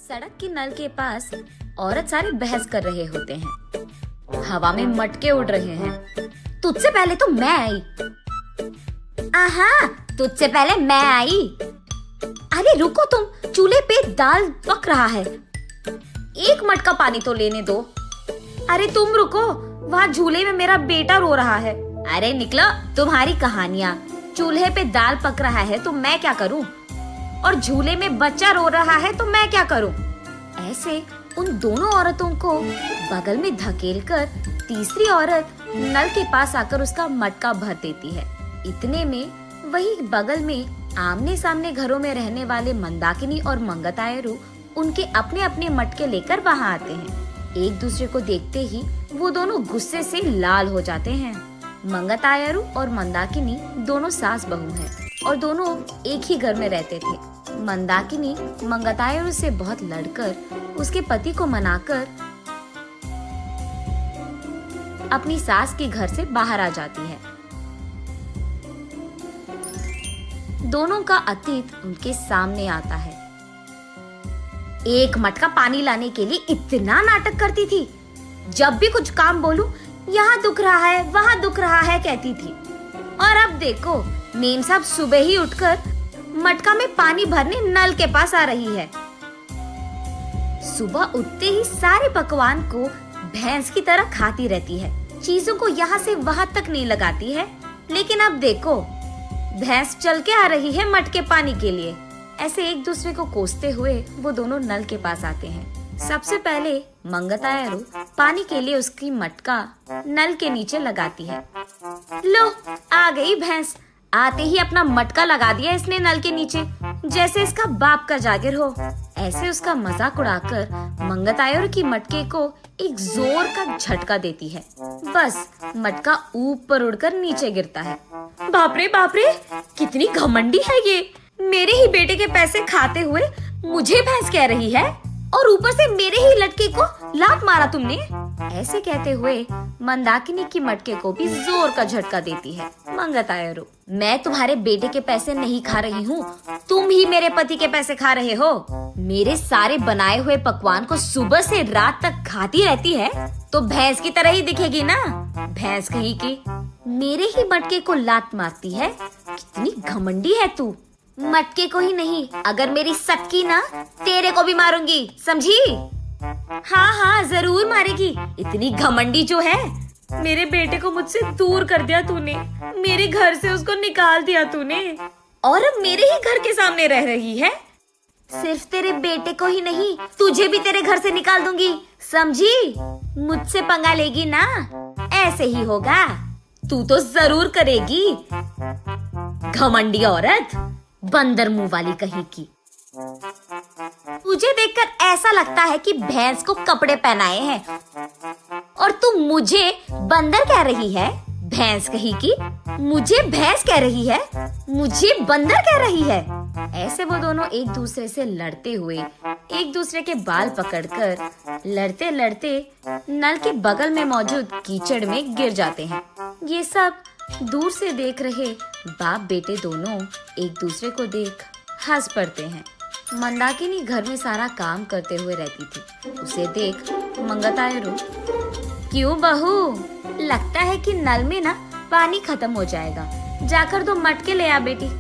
सड़क के नल के पास औरत सारे बहस कर रहे होते हैं। हवा में मटके उड़ रहे हैं। तुझसे पहले तो मैं आई। आहा, तुझसे पहले मैं आई। अरे रुको तुम, चूल्हे पे दाल पक रहा है, एक मटका पानी तो लेने दो। अरे तुम रुको, वहाँ झूले में मेरा बेटा रो रहा है। अरे निकलो तुम्हारी कहानियाँ। चूल्हे पे दाल पक रहा है तो मैं क्या करूँ, और झूले में बच्चा रो रहा है तो मैं क्या करूँ। ऐसे उन दोनों औरतों को बगल में धकेलकर तीसरी औरत नल के पास आकर उसका मटका भर देती है। इतने में वही बगल में आमने सामने घरों में रहने वाले मंदाकिनी और मंगतायरू उनके अपने अपने मटके लेकर वहाँ आते हैं। एक दूसरे को देखते ही वो दोनों गुस्से से लाल हो जाते हैं। मंगतायरू और मंदाकिनी दोनों सास बहू हैं और दोनों एक ही घर में रहते थे। मंदाकिनी मंगतायरू से बहुत लड़कर उसके पति को मनाकर अपनी सास के घर से बाहर आ जाती है। दोनों का अतीत उनके सामने आता है। एक मटका पानी लाने के लिए इतना नाटक करती थी। जब भी कुछ काम बोलूं, यहाँ दुख रहा है, वहाँ दुख रहा है कहती थी। और अब देखो, मेम साहब सुबह ही उठकर मटका में पानी भरने नल के पास आ रही है। सुबह उठते ही सारे पकवान को भैंस की तरह खाती रहती है, चीजों को यहाँ से वहाँ तक नहीं लगाती है। लेकिन अब देखो, भैंस चल के आ रही है मटके पानी के लिए। ऐसे एक दूसरे को कोसते हुए वो दोनों नल के पास आते हैं। सबसे पहले मंगतायरू पानी के लिए उसकी मटका नल के नीचे लगाती है। लो, आ गई भैंस। आते ही अपना मटका लगा दिया इसने नल के नीचे, जैसे इसका बाप का जागिर हो। ऐसे उसका मजाक उड़ाकर मंगतायरू की मटके को एक जोर का झटका देती है। बस मटका ऊपर उड़कर नीचे गिरता है। बाप रे, कितनी घमंडी है ये। मेरे ही बेटे के पैसे खाते हुए मुझे भैंस कह रही है, और ऊपर से मेरे ही लटके को लात मारा तुमने। ऐसे कहते हुए मंदाकिनी की मटके को भी जोर का झटका देती है मंगतायरू। मैं तुम्हारे बेटे के पैसे नहीं खा रही हूँ, तुम ही मेरे पति के पैसे खा रहे हो। मेरे सारे बनाए हुए पकवान को सुबह से रात तक खाती रहती है तो भैंस की तरह ही दिखेगी ना। भैंस कहीं की मेरे ही मटके को लात मारती है। कितनी घमंडी है तू। मटके को ही नहीं, अगर मेरी सटकी ना, तेरे को भी मारूंगी, समझी? हाँ, जरूर मारेगी। इतनी घमंडी जो है। मेरे बेटे को मुझसे दूर कर दिया तूने, मेरे घर से उसको निकाल दिया तूने, और अब मेरे ही घर के सामने रह रही है। सिर्फ तेरे बेटे को ही नहीं, तुझे भी तेरे घर से निकाल दूंगी, समझी? मुझसे पंगा लेगी ना, ऐसे ही होगा। तू तो जरूर करेगी, घमंडी औरत, बंदर मुंह वाली कहीं की। तुझे देखकर ऐसा लगता है कि भैंस को कपड़े पहनाए हैं, और तू मुझे बंदर कह रही है। भैंस कहीं की मुझे भैंस कह रही है, मुझे बंदर कह रही है। ऐसे वो दोनों एक दूसरे से लड़ते हुए एक दूसरे के बाल पकड़कर लड़ते लड़ते नल के बगल में मौजूद कीचड़ में गिर जाते हैं। ये सब दूर से देख रहे बाप बेटे दोनों एक दूसरे को देख हंस पड़ते हैं। मंदाकिनी घर में सारा काम करते हुए रहती थी। उसे देख मंगतायरू, क्यों बहू, लगता है कि नल में ना पानी खत्म हो जाएगा, जाकर 2 मटके ले आ बेटी।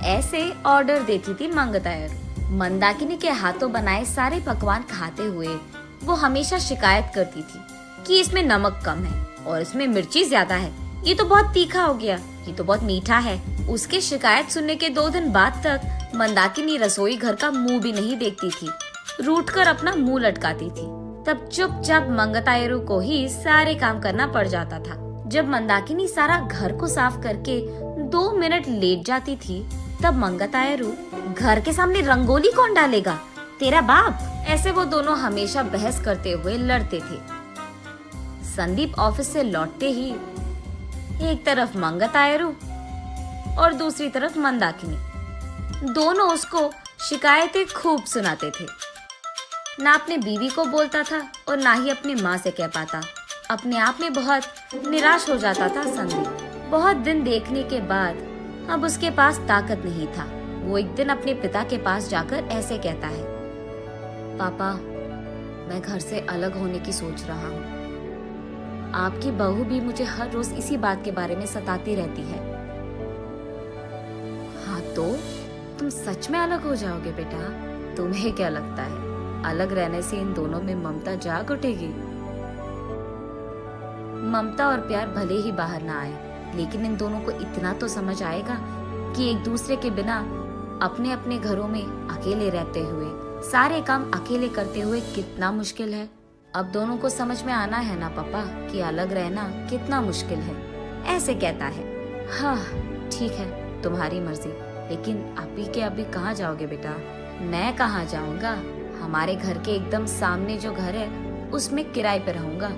ऐसे ऑर्डर देती थी मंगतायरू। मंदाकिनी के हाथों बनाए सारे पकवान खाते हुए वो हमेशा शिकायत करती थी कि इसमें नमक कम है और इसमें मिर्ची ज्यादा है, ये तो बहुत तीखा हो गया, ये तो बहुत मीठा है। उसके शिकायत सुनने के 2 दिन बाद तक मंदाकिनी रसोई घर का मुंह भी नहीं देखती थी, रूठ कर अपना मुंह लटकाती थी। तब चुपचाप मंगतायरू को ही सारे काम करना पड़ जाता था। जब मंदाकिनी सारा घर को साफ करके 2 मिनट लेट जाती थी, तब मंगतायरू, घर के सामने रंगोली कौन डालेगा, तेरा बाप। ऐसे वो दोनों हमेशा बहस करते हुए लड़ते थे। संदीप ऑफिस से लौटते ही एक तरफ मंगतायरू और दूसरी तरफ मंदाकिनी, दोनों उसको शिकायतें खूब सुनाते थे। ना अपने बीवी को बोलता था और ना ही अपनी माँ से कह पाता। अपने आप में बहुत निराश हो जाता था संदीप। बहुत दिन देखने के बाद अब उसके पास ताकत नहीं था। वो एक दिन अपने पिता के पास जाकर ऐसे कहता है, पापा, मैं घर से अलग होने की सोच रहा हूँ। आपकी बहू भी मुझे हर रोज इसी बात के बारे में सताती रहती है। हाँ तो तुम सच में अलग हो जाओगे बेटा? तुम्हें क्या लगता है अलग रहने से इन दोनों में ममता जाग उठेगी? ममता और प्यार भले ही बाहर ना आए, लेकिन इन दोनों को इतना तो समझ आएगा कि एक दूसरे के बिना अपने अपने घरों में अकेले रहते हुए सारे काम अकेले करते हुए कितना मुश्किल है। अब दोनों को समझ में आना है ना पापा कि अलग रहना कितना मुश्किल है। ऐसे कहता है। हाँ ठीक है, तुम्हारी मर्जी, लेकिन अभी के अभी कहाँ जाओगे बेटा? मैं कहाँ जाऊँगा, हमारे घर के एकदम सामने जो घर है उसमें किराए पे रहूंगा।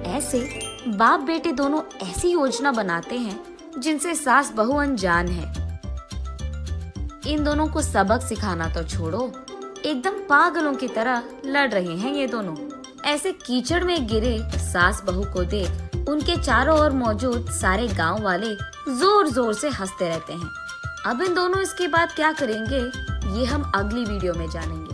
ऐसे बाप बेटे दोनों ऐसी योजना बनाते हैं जिनसे सास बहू अनजान है। इन दोनों को सबक सिखाना तो छोड़ो, एकदम पागलों की तरह लड़ रहे हैं ये दोनों। ऐसे कीचड़ में गिरे सास बहू को देख उनके चारों ओर मौजूद सारे गांव वाले जोर जोर से हंसते रहते हैं। अब इन दोनों इसके बाद क्या करेंगे ये हम अगली वीडियो में जानेंगे।